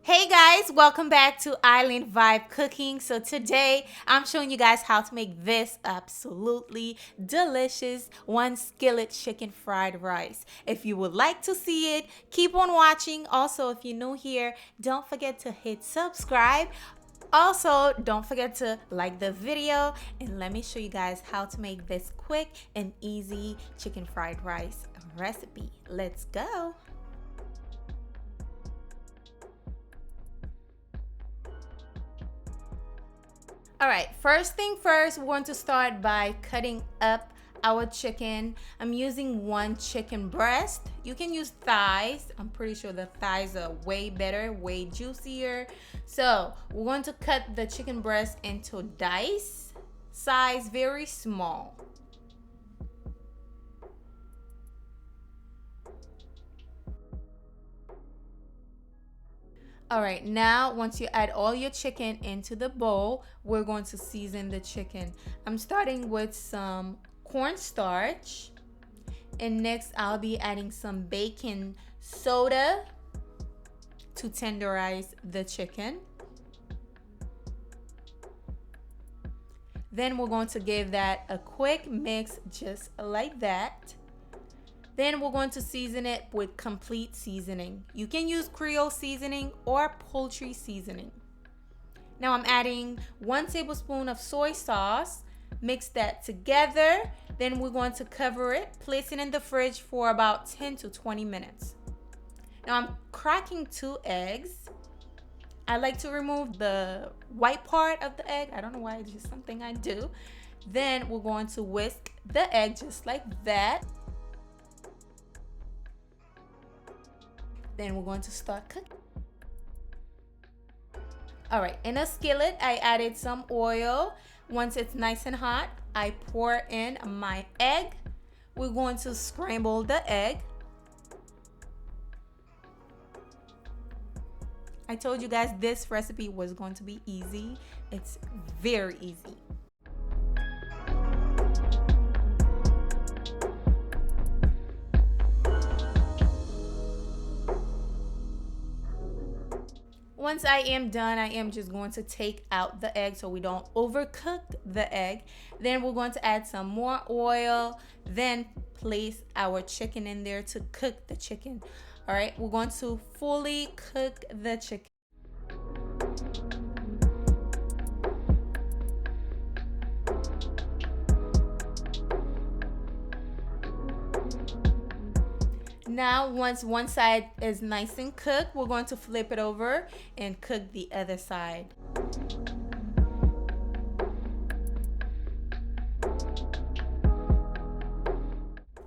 Hey guys, welcome back to Island Vibe Cooking. So today I'm showing you guys how to make this absolutely delicious one skillet chicken fried rice. If you would like to see it, keep on watching. Also, if you're new here, don't forget to hit subscribe. Also, don't forget to like the video and let me show you guys how to make this quick and easy chicken fried rice recipe. Let's go. All right, first thing first, we're going to start by cutting up our chicken. I'm using one chicken breast. You can use thighs. I'm pretty sure the thighs are way better, way juicier. So we're going to cut the chicken breast into dice, size very small. All right, now once you add all your chicken into the bowl, we're going to season the chicken. I'm starting with some cornstarch, and next I'll be adding some baking soda to tenderize the chicken. Then we're going to give that a quick mix just like that. Then we're going to season it with complete seasoning. You can use Creole seasoning or poultry seasoning. Now I'm adding 1 tablespoon of soy sauce. Mix that together. Then we're going to cover it, place it in the fridge for about 10 to 20 minutes. Now I'm cracking 2 eggs. I like to remove the white part of the egg. I don't know why, it's just something I do. Then we're going to whisk the egg just like that. Then we're going to start cooking. All right, in a skillet, I added some oil. Once it's nice and hot, I pour in my egg. We're going to scramble the egg. I told you guys this recipe was going to be easy. It's very easy. Once I am done, I am just going to take out the egg so we don't overcook the egg. Then we're going to add some more oil, then place our chicken in there to cook the chicken. All right, we're going to fully cook the chicken. Now, once one side is nice and cooked, we're going to flip it over and cook the other side.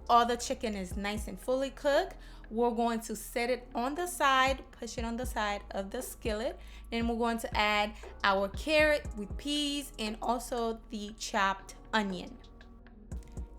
All the chicken is nice and fully cooked. We're going to set it on the side, push it on the side of the skillet. Then we're going to add our carrot with peas and also the chopped onion.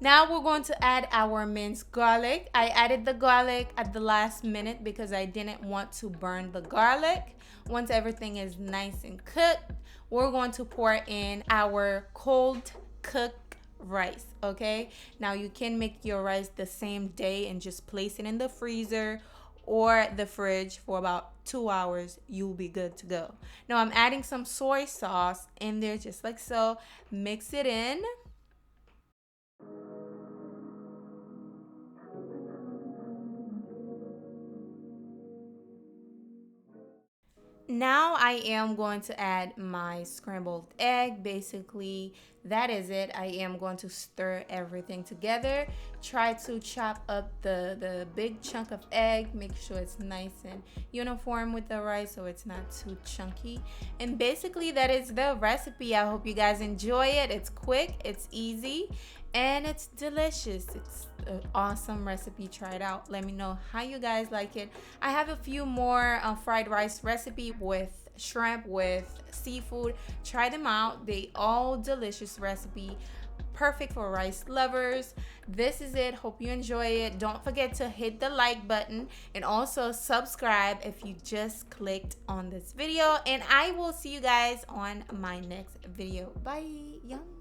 Now we're going to add our minced garlic. I added the garlic at the last minute because I didn't want to burn the garlic. Once everything is nice and cooked, we're going to pour in our cold cooked rice, okay? Now you can make your rice the same day and just place it in the freezer or the fridge for about 2 hours. You'll be good to go. Now I'm adding some soy sauce in there just like so. Mix it in. Now I am going to add my scrambled egg. Basically, that is it. I am going to stir everything together. Try to chop up the big chunk of egg. Make sure it's nice and uniform with the rice so it's not too chunky. And basically, that is the recipe. I hope you guys enjoy it. It's quick, it's easy, and it's delicious. It's an awesome recipe. Try it out. Let me know how you guys like it. I have a few more fried rice recipe with shrimp, with seafood. Try them out. They all delicious recipe, perfect for rice lovers. This is it. Hope you enjoy it. Don't forget to hit the like button and also subscribe if you just clicked on this video, and I will see you guys on my next video. Bye. Yum.